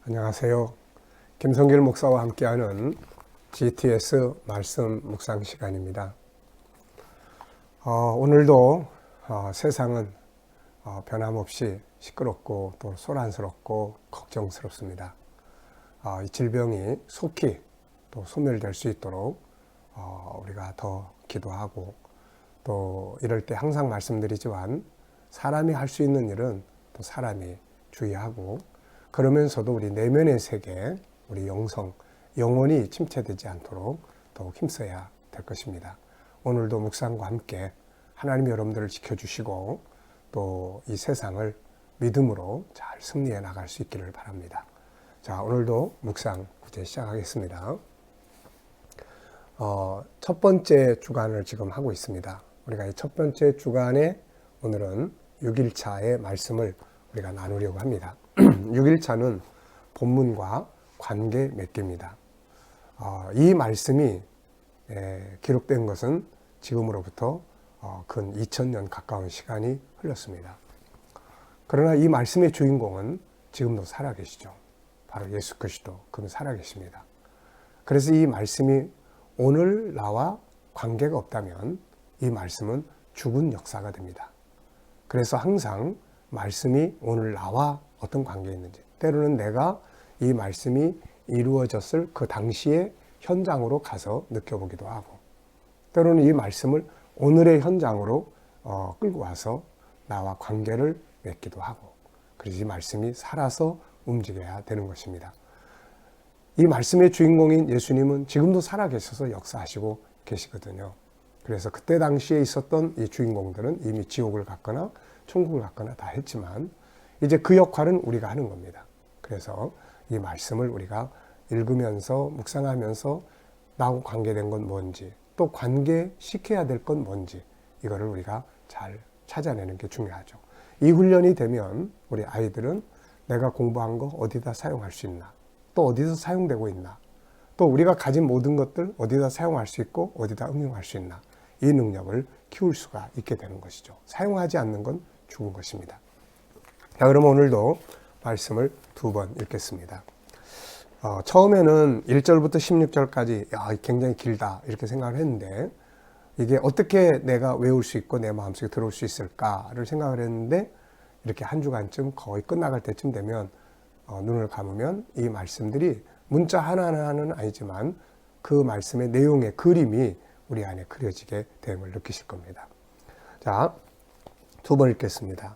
안녕하세요. 김성길 목사와 함께하는 GTS 말씀 묵상 시간입니다. 오늘도 세상은 변함없이 시끄럽고 또 소란스럽고 걱정스럽습니다. 이 질병이 속히 또 소멸될 수 있도록 우리가 더 기도하고, 또 이럴 때 항상 말씀드리지만 사람이 할 수 있는 일은 또 사람이 주의하고, 그러면서도 우리 내면의 세계, 우리 영혼이 침체되지 않도록 더욱 힘써야 될 것입니다. 오늘도 묵상과 함께 하나님이 여러분들을 지켜주시고 또 이 세상을 믿음으로 잘 승리해 나갈 수 있기를 바랍니다. 자, 오늘도 묵상 이제 시작하겠습니다. 첫 번째 주간을 지금 하고 있습니다. 우리가 이 첫 번째 주간에 오늘은 6일차의 말씀을 우리가 나누려고 합니다. 6일차는 본문과 관계 맺기입니다. 이 말씀이 기록된 것은 지금으로부터 근 2000년 가까운 시간이 흘렀습니다. 그러나 이 말씀의 주인공은 지금도 살아계시죠. 바로 예수 그리스도, 그는 살아계십니다. 그래서 이 말씀이 오늘 나와 관계가 없다면 이 말씀은 죽은 역사가 됩니다. 그래서 항상 말씀이 오늘 나와 어떤 관계가 있는지, 때로는 내가 이 말씀이 이루어졌을 그 당시의 현장으로 가서 느껴보기도 하고, 때로는 이 말씀을 오늘의 현장으로 끌고 와서 나와 관계를 맺기도 하고, 그래서 이 말씀이 살아서 움직여야 되는 것입니다. 이 말씀의 주인공인 예수님은 지금도 살아계셔서 역사하시고 계시거든요. 그래서 그때 당시에 있었던 이 주인공들은 이미 지옥을 갔거나 천국을 갔거나 다 했지만 이제 그 역할은 우리가 하는 겁니다. 그래서 이 말씀을 우리가 읽으면서 묵상하면서 나하고 관계된 건 뭔지, 또 관계시켜야 될 건 뭔지, 이거를 우리가 잘 찾아내는 게 중요하죠. 이 훈련이 되면 우리 아이들은 내가 공부한 거 어디다 사용할 수 있나, 또 어디서 사용되고 있나, 또 우리가 가진 모든 것들 어디다 사용할 수 있고 어디다 응용할 수 있나, 이 능력을 키울 수가 있게 되는 것이죠. 사용하지 않는 건 죽은 것입니다. 자, 그럼 오늘도 말씀을 두 번 읽겠습니다. 처음에는 1절부터 16절까지 굉장히 길다 이렇게 생각을 했는데, 이게 어떻게 내가 외울 수 있고 내 마음속에 들어올 수 있을까를 생각을 했는데, 이렇게 한 주간쯤 거의 끝나갈 때쯤 되면 눈을 감으면 이 말씀들이 문자 하나하나는 아니지만 그 말씀의 내용의 그림이 우리 안에 그려지게 됨을 느끼실 겁니다. 자, 두 번 읽겠습니다.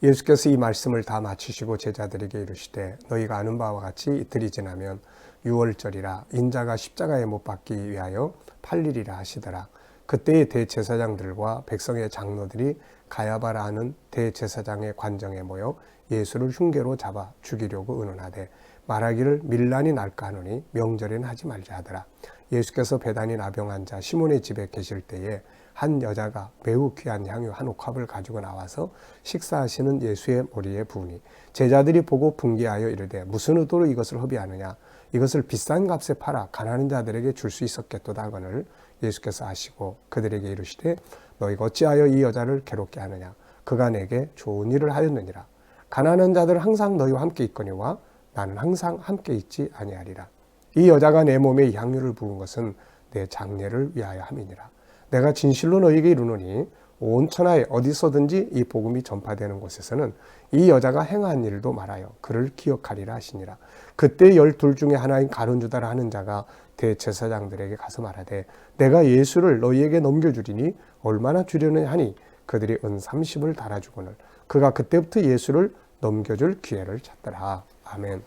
예수께서 이 말씀을 다 마치시고 제자들에게 이르시되 너희가 아는 바와 같이 이틀이 지나면 유월절이라 인자가 십자가에 못 박기 위하여 팔리리라 하시더라. 그때의 대제사장들과 백성의 장로들이 가야바라 하는 대제사장의 관정에 모여 예수를 흉계로 잡아 죽이려고 의논하되 말하기를 밀란이 날까 하노니 명절에는 하지 말자 하더라. 예수께서 베다니 나병 자 시몬의 집에 계실 때에 한 여자가 매우 귀한 향유 한 옥합을 가지고 나와서 식사하시는 예수의 머리에 부으니 제자들이 보고 분개하여 이르되 무슨 의도로 이것을 허비하느냐, 이것을 비싼 값에 팔아 가난한 자들에게 줄 수 있었겠도다 하거늘 예수께서 아시고 그들에게 이르시되 너희가 어찌하여 이 여자를 괴롭게 하느냐, 그가 내게 좋은 일을 하였느니라. 가난한 자들은 항상 너희와 함께 있거니와 나는 항상 함께 있지 아니하리라. 이 여자가 내 몸에 이 향유를 부은 것은 내 장례를 위하여 함이니라. 내가 진실로 너희에게 이르노니 온 천하에 어디서든지 이 복음이 전파되는 곳에서는 이 여자가 행한 일도 말하여 그를 기억하리라 하시니라. 그때 12 중에 하나인 가룟유다라 하는 자가 대제사장들에게 가서 말하되 내가 예수를 너희에게 넘겨주리니 얼마나 주려느냐 하니 그들이 은 30을 달아주거늘 그가 그때부터 예수를 넘겨줄 기회를 찾더라. 아멘.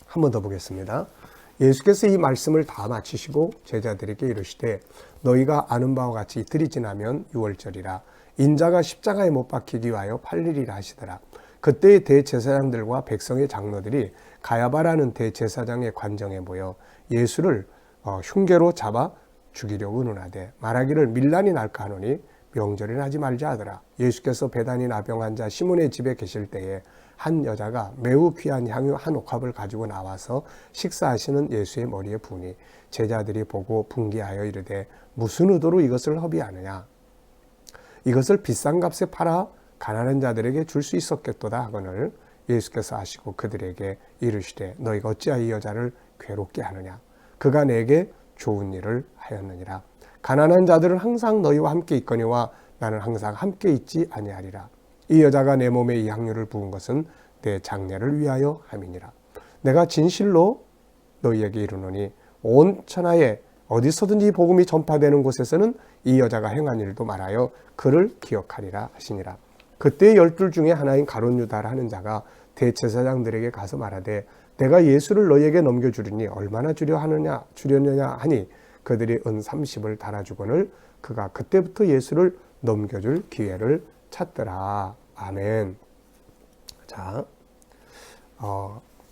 한 번 더 보겠습니다. 예수께서 이 말씀을 다 마치시고 제자들에게 이르시되 너희가 아는 바와 같이 이틀이 지나면 유월절이라 인자가 십자가에 못 박히기 위하여 팔리리라 하시더라. 그때의 대제사장들과 백성의 장로들이 가야바라는 대제사장의 관정에 모여 예수를 흉계로 잡아 죽이려고 의논하되 말하기를 밀란이 날까 하노니 명절에는 하지 말자 하더라. 예수께서 베다니 나병 자 시몬의 집에 계실 때에 한 여자가 매우 귀한 향유 한 옥합을 가지고 나와서 식사하시는 예수의 머리에 부으니 제자들이 보고 분개하여 이르되 무슨 의도로 이것을 허비하느냐, 이것을 비싼 값에 팔아 가난한 자들에게 줄 수 있었겠도다 하거늘 예수께서 아시고 그들에게 이르시되 너희가 어찌하여 이 여자를 괴롭게 하느냐 그가 내게 좋은 일을 하였느니라. 가난한 자들은 항상 너희와 함께 있거니와 나는 항상 함께 있지 아니하리라. 이 여자가 내 몸에 이 향유를 부은 것은 내 장례를 위하여 함이니라. 내가 진실로 너희에게 이르노니 온 천하에 어디서든지 복음이 전파되는 곳에서는 이 여자가 행한 일도 말하여 그를 기억하리라 하시니라. 그때 12 중에 하나인 가룟 유다라 하는 자가 대제사장들에게 가서 말하되 내가 예수를 너희에게 넘겨주리니 얼마나 주려느냐 하니 그들이 은 30을 달아주거늘 그가 그때부터 예수를 넘겨줄 기회를 찾더라. 아멘. 자,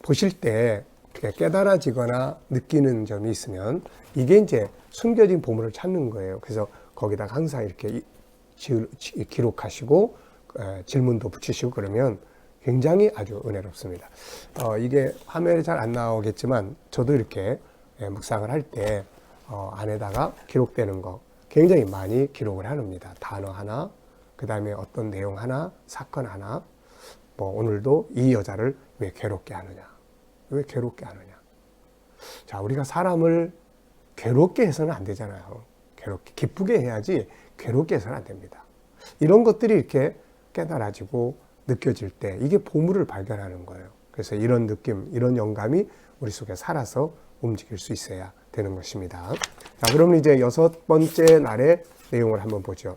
보실 때 깨달아지거나 느끼는 점이 있으면 이게 이제 숨겨진 보물을 찾는 거예요. 그래서 거기다가 항상 이렇게 기록하시고 질문도 붙이시고 그러면 굉장히 아주 은혜롭습니다. 이게 화면에 잘 안 나오겠지만 저도 이렇게 묵상을 할 때 안에다가 기록되는 거 굉장히 많이 기록을 합니다. 단어 하나, 그 다음에 어떤 내용 하나, 사건 하나. 뭐 오늘도 이 여자를 왜 괴롭게 하느냐? 왜 괴롭게 하느냐? 자, 우리가 사람을 괴롭게 해서는 안 되잖아요. 괴롭게, 기쁘게 해야지 괴롭게 해서는 안 됩니다. 이런 것들이 이렇게 깨달아지고 느껴질 때 이게 보물을 발견하는 거예요. 그래서 이런 느낌, 이런 영감이 우리 속에 살아서 움직일 수 있어야 되는 것입니다. 자, 그러면 이제 6번째 날의 내용을 한번 보죠.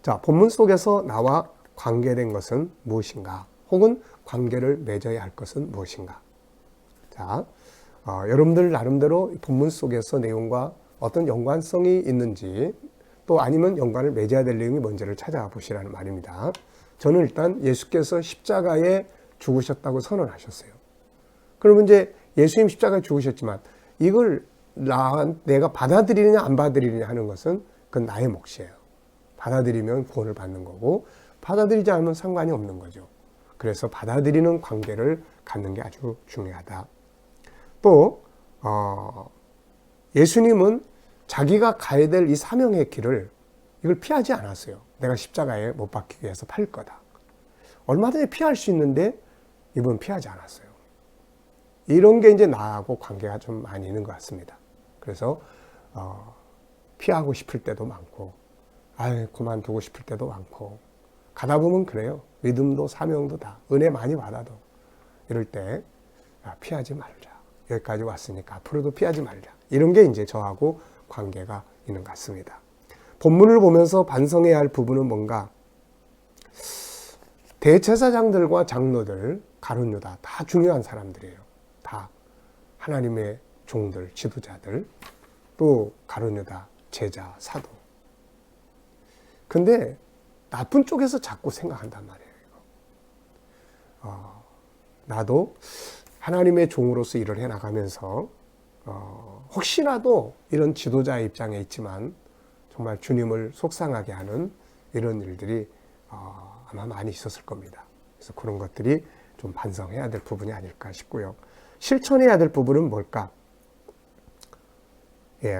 자, 본문 속에서 나와 관계된 것은 무엇인가? 혹은 관계를 맺어야 할 것은 무엇인가? 자, 여러분들 나름대로 본문 속에서 내용과 어떤 연관성이 있는지 또 아니면 연관을 맺어야 될 내용이 뭔지를 찾아보시라는 말입니다. 저는 일단 예수께서 십자가에 죽으셨다고 선언하셨어요. 그러면 이제 예수님 십자가에 죽으셨지만 이걸 내가 받아들이느냐 안 받아들이느냐 하는 것은 그건 나의 몫이에요. 받아들이면 구원을 받는 거고 받아들이지 않으면 상관이 없는 거죠. 그래서 받아들이는 관계를 갖는 게 아주 중요하다. 또 예수님은 자기가 가야 될 이 사명의 길을 이걸 피하지 않았어요. 내가 십자가에 못 박히기 위해서 팔 거다. 얼마든지 피할 수 있는데 이분은 피하지 않았어요. 이런 게 이제 나하고 관계가 좀 많이 있는 것 같습니다. 그래서 피하고 싶을 때도 많고 그만두고 싶을 때도 많고 가다 보면 그래요. 믿음도 사명도 다 은혜 많이 받아도 이럴 때 피하지 말자. 여기까지 왔으니까 앞으로도 피하지 말자. 이런 게 이제 저하고 관계가 있는 것 같습니다. 본문을 보면서 반성해야 할 부분은 뭔가? 대제사장들과 장로들, 가룟 유다 다 중요한 사람들이에요. 다 하나님의 종들, 지도자들, 또 가룟 유다, 제자, 사도. 근데 나쁜 쪽에서 자꾸 생각한단 말이에요. 나도 하나님의 종으로서 일을 해나가면서 혹시라도 이런 지도자의 입장에 있지만 정말 주님을 속상하게 하는 이런 일들이 아마 많이 있었을 겁니다. 그래서 그런 것들이 좀 반성해야 될 부분이 아닐까 싶고요. 실천해야 될 부분은 뭘까?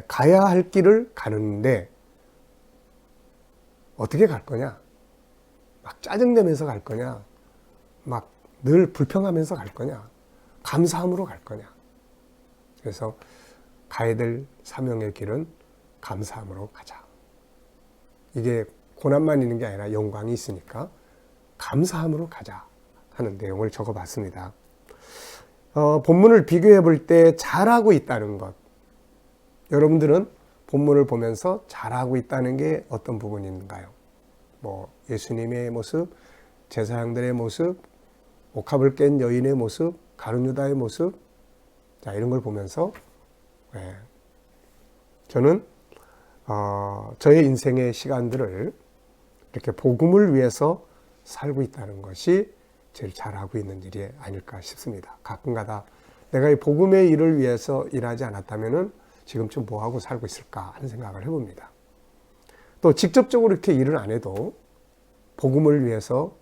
가야 할 길을 가는데 어떻게 갈 거냐? 막 짜증내면서 갈 거냐? 막 늘 불평하면서 갈 거냐? 감사함으로 갈 거냐? 그래서 가야 될 사명의 길은 감사함으로 가자. 이게 고난만 있는 게 아니라 영광이 있으니까 감사함으로 가자 하는 내용을 적어봤습니다. 본문을 비교해 볼 때 잘하고 있다는 것. 여러분들은 본문을 보면서 잘하고 있다는 게 어떤 부분인가요? 뭐 예수님의 모습, 제사장들의 모습, 옥합을 깬 여인의 모습, 가룟 유다의 모습, 자 이런 걸 보면서 저는 저의 인생의 시간들을 이렇게 복음을 위해서 살고 있다는 것이 제일 잘하고 있는 일이 아닐까 싶습니다. 가끔가다 내가 이 복음의 일을 위해서 일하지 않았다면은 지금쯤 뭐 하고 살고 있을까 하는 생각을 해봅니다. 또 직접적으로 이렇게 일을 안 해도 복음을 위해서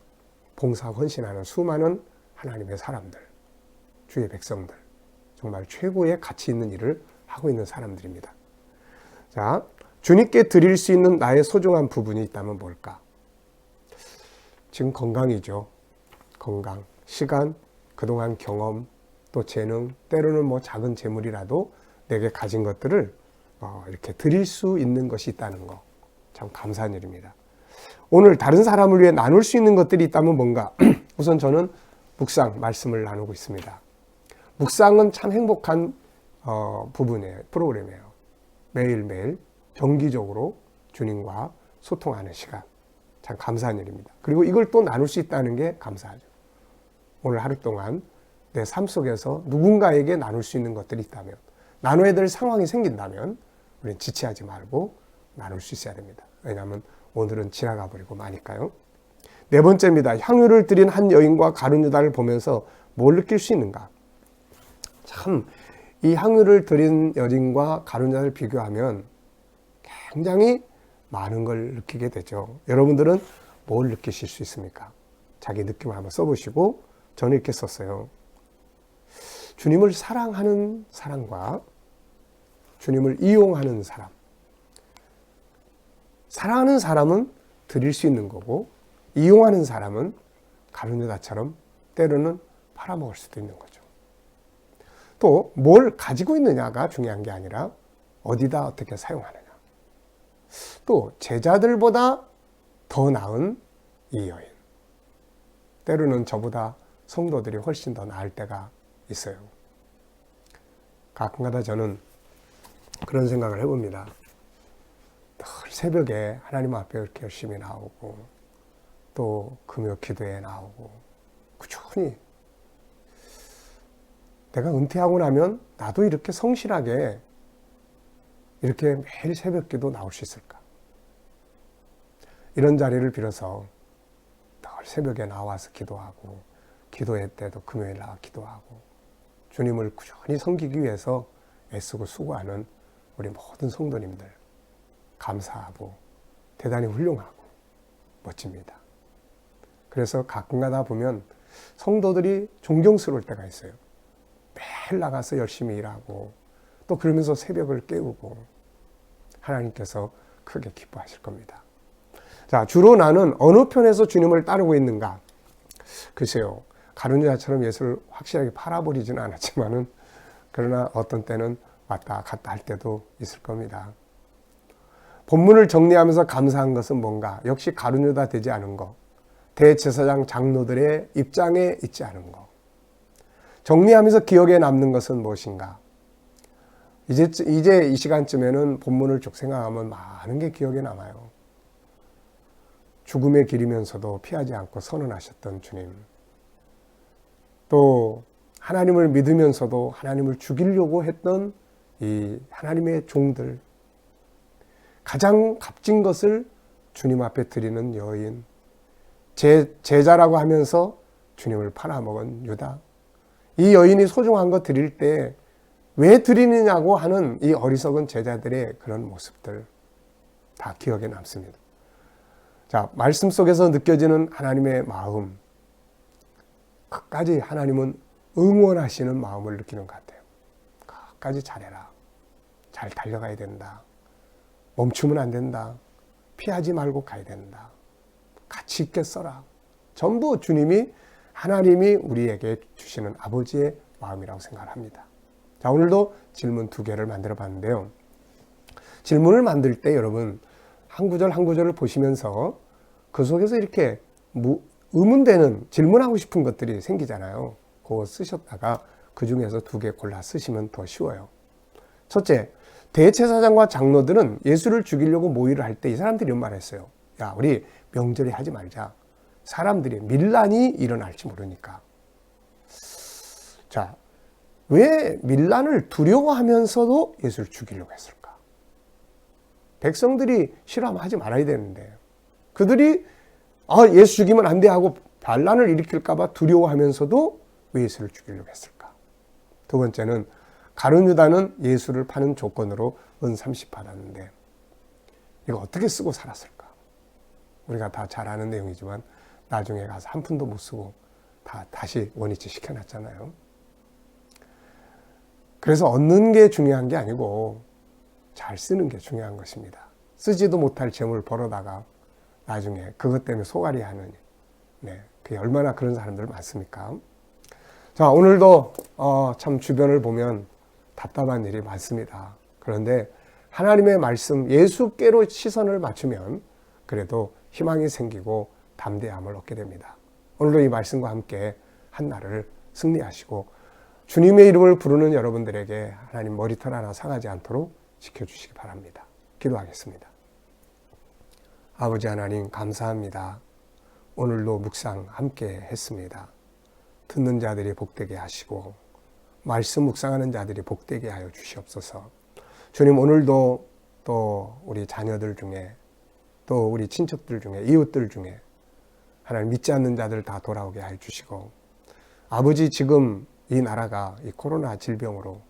봉사 헌신하는 수많은 하나님의 사람들, 주의 백성들, 정말 최고의 가치 있는 일을 하고 있는 사람들입니다. 자, 주님께 드릴 수 있는 나의 소중한 부분이 있다면 뭘까? 지금 건강이죠. 건강. 시간, 그동안 경험, 또 재능, 때로는 뭐 작은 재물이라도 내게 가진 것들을 이렇게 드릴 수 있는 것이 있다는 거, 참 감사한 일입니다. 오늘 다른 사람을 위해 나눌 수 있는 것들이 있다면 뭔가? 우선 저는 묵상, 말씀을 나누고 있습니다. 묵상은 참 행복한 부분이에요. 프로그램이에요. 매일매일 정기적으로 주님과 소통하는 시간, 참 감사한 일입니다. 그리고 이걸 또 나눌 수 있다는 게 감사하죠. 오늘 하루 동안 내 삶 속에서 누군가에게 나눌 수 있는 것들이 있다면, 나눠야 될 상황이 생긴다면 우리는 지체하지 말고 나눌 수 있어야 됩니다. 왜냐하면 오늘은 지나가 버리고 마니까요. 네 번째입니다. 향유를 드린 한 여인과 가룟 유다를 보면서 뭘 느낄 수 있는가? 참, 이 향유를 드린 여인과 가룟 유다를 비교하면 굉장히 많은 걸 느끼게 되죠. 여러분들은 뭘 느끼실 수 있습니까? 자기 느낌을 한번 써보시고, 저는 이렇게 썼어요. 주님을 사랑하는 사람과 주님을 이용하는 사람. 사랑하는 사람은 드릴 수 있는 거고, 이용하는 사람은 가룟 유다처럼 때로는 팔아먹을 수도 있는 거죠. 또 뭘 가지고 있느냐가 중요한 게 아니라 어디다 어떻게 사용하느냐. 또 제자들보다 더 나은 이 여인. 때로는 저보다 성도들이 훨씬 더 나을 때가 있어요. 가끔가다 저는 그런 생각을 해봅니다. 늘 새벽에 하나님 앞에 이렇게 열심히 나오고 또 금요 기도에 나오고 꾸준히 내가 은퇴하고 나면 나도 이렇게 성실하게 이렇게 매일 새벽 기도 나올 수 있을까? 이런 자리를 빌어서 늘 새벽에 나와서 기도하고 기도회 때도 금요일 나와 기도하고 주님을 꾸준히 섬기기 위해서 애쓰고 수고하는 우리 모든 성도님들 감사하고 대단히 훌륭하고 멋집니다. 그래서 가끔가다 보면 성도들이 존경스러울 때가 있어요. 매일 나가서 열심히 일하고 또 그러면서 새벽을 깨우고 하나님께서 크게 기뻐하실 겁니다. 자, 주로 나는 어느 편에서 주님을 따르고 있는가? 글쎄요, 가룟 유다처럼 예수를 확실하게 팔아버리지는 않았지만은 그러나 어떤 때는 왔다 갔다 할 때도 있을 겁니다. 본문을 정리하면서 감사한 것은 뭔가? 역시 가룟 유다 되지 않은 것, 대제사장 장로들의 입장에 있지 않은 것. 정리하면서 기억에 남는 것은 무엇인가? 이제 이 시간쯤에는 본문을 쭉 생각하면 많은 게 기억에 남아요. 죽음의 길이면서도 피하지 않고 선언하셨던 주님. 또 하나님을 믿으면서도 하나님을 죽이려고 했던 이 하나님의 종들. 가장 값진 것을 주님 앞에 드리는 여인. 제자라고 하면서 주님을 팔아먹은 유다. 이 여인이 소중한 거 드릴 때 왜 드리느냐고 하는 이 어리석은 제자들의 그런 모습들 다 기억에 남습니다. 자, 말씀 속에서 느껴지는 하나님의 마음, 끝까지 하나님은 응원하시는 마음을 느끼는 것 같아요. 끝까지 잘해라. 잘 달려가야 된다. 멈추면 안 된다. 피하지 말고 가야 된다. 가치 있게 써라. 전부 주님이 하나님이 우리에게 주시는 아버지의 마음이라고 생각합니다. 자, 오늘도 질문 2개를 만들어 봤는데요. 질문을 만들 때 여러분 한 구절 한 구절을 보시면서 그 속에서 이렇게 의문되는 질문하고 싶은 것들이 생기잖아요. 그거 쓰셨다가 그 중에서 2개 골라 쓰시면 더 쉬워요. 첫째, 대제사장과 장로들은 예수를 죽이려고 모의를 할 때 이 사람들이 이런 말을 했어요. 야, 우리 명절에 하지 말자. 사람들이 밀란이 일어날지 모르니까. 자, 왜 밀란을 두려워하면서도 예수를 죽이려고 했을까? 백성들이 싫어하면 하지 말아야 되는데 그들이 예수 죽이면 안 돼 하고 반란을 일으킬까 봐 두려워하면서도 왜 예수를 죽이려고 했을까? 2번째는 가룟 유다는 예수를 파는 조건으로 은 30 받았는데 이거 어떻게 쓰고 살았을까? 우리가 다 잘 아는 내용이지만 나중에 가서 한 푼도 못 쓰고 다 다시 원위치 시켜놨잖아요. 그래서 얻는 게 중요한 게 아니고 잘 쓰는 게 중요한 것입니다. 쓰지도 못할 재물을 벌어다가 나중에 그것 때문에 소갈이 하는 그게 얼마나 그런 사람들 많습니까? 자, 오늘도 참 주변을 보면 답답한 일이 많습니다. 그런데 하나님의 말씀, 예수께로 시선을 맞추면 그래도 희망이 생기고 담대함을 얻게 됩니다. 오늘도 이 말씀과 함께 한 날을 승리하시고 주님의 이름을 부르는 여러분들에게 하나님 머리털 하나 상하지 않도록 지켜주시기 바랍니다. 기도하겠습니다. 아버지 하나님 감사합니다. 오늘도 묵상 함께 했습니다. 듣는 자들이 복되게 하시고 말씀 묵상하는 자들이 복되게 하여 주시옵소서. 주님, 오늘도 또 우리 자녀들 중에 또 우리 친척들 중에 이웃들 중에 하나님 믿지 않는 자들 다 돌아오게 하여 주시고, 아버지 지금 이 나라가 이 코로나 질병으로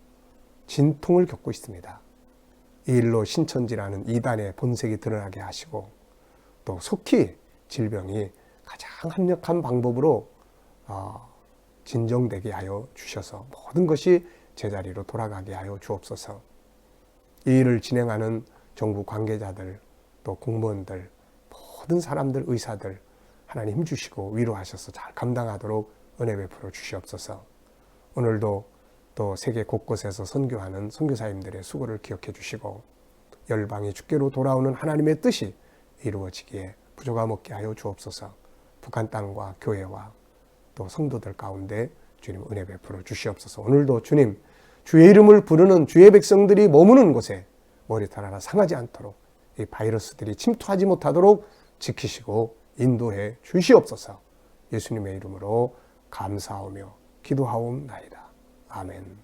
진통을 겪고 있습니다. 이 일로 신천지라는 이단의 본색이 드러나게 하시고 또 속히 질병이 가장 합력한 방법으로 진정되게 하여 주셔서 모든 것이 제자리로 돌아가게 하여 주옵소서. 이 일을 진행하는 정부 관계자들 또 공무원들 모든 사람들 의사들 하나님 힘주시고 위로하셔서 잘 감당하도록 은혜 베풀어 주시옵소서. 오늘도 또 세계 곳곳에서 선교하는 선교사님들의 수고를 기억해 주시고 열방이 주께로 돌아오는 하나님의 뜻이 이루어지기에 부족함 없게 하여 주옵소서. 북한 땅과 교회와 또 성도들 가운데 주님 은혜 베풀어 주시옵소서. 오늘도 주님 주의 이름을 부르는 주의 백성들이 머무는 곳에 머리털 하나 상하지 않도록 이 바이러스들이 침투하지 못하도록 지키시고 인도해 주시옵소서. 예수님의 이름으로 감사하며 기도하옵나이다. 아멘.